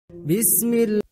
بسم الله.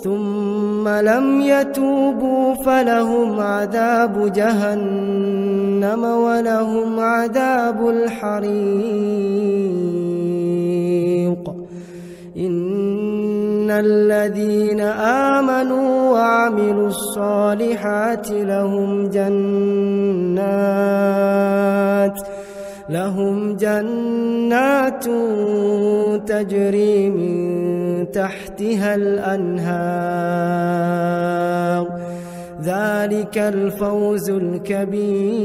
ثم لم يتوبوا فلهم عذاب جهنم ولهم عذاب الحريق. إن الذين آمنوا وعملوا الصالحات لهم جنات تجري من تحتها الأنهار. ذلك الفوز الكبير.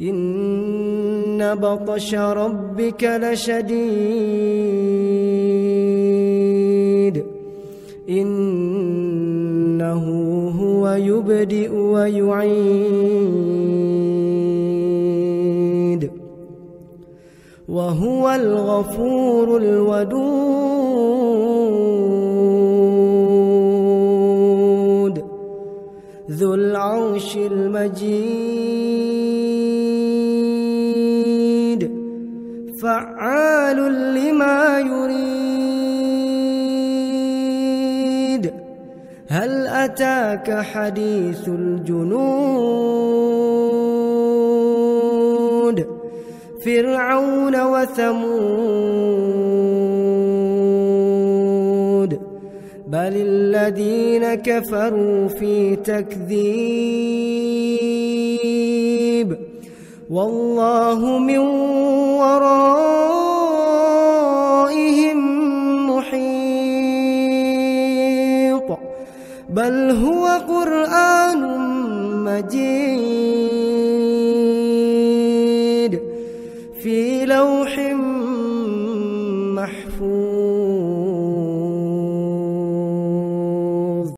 إن بطش ربك لشديد. إنه هو يبدئ ويعيد وهو الغفور الودود ذو العرش المجيد فعال لما يريد. هل أتاك حديث الجنود فرعون وثمود بل الذين كفروا في تكذيب والله من ورائهم محيط. بل هو قرآن مجيد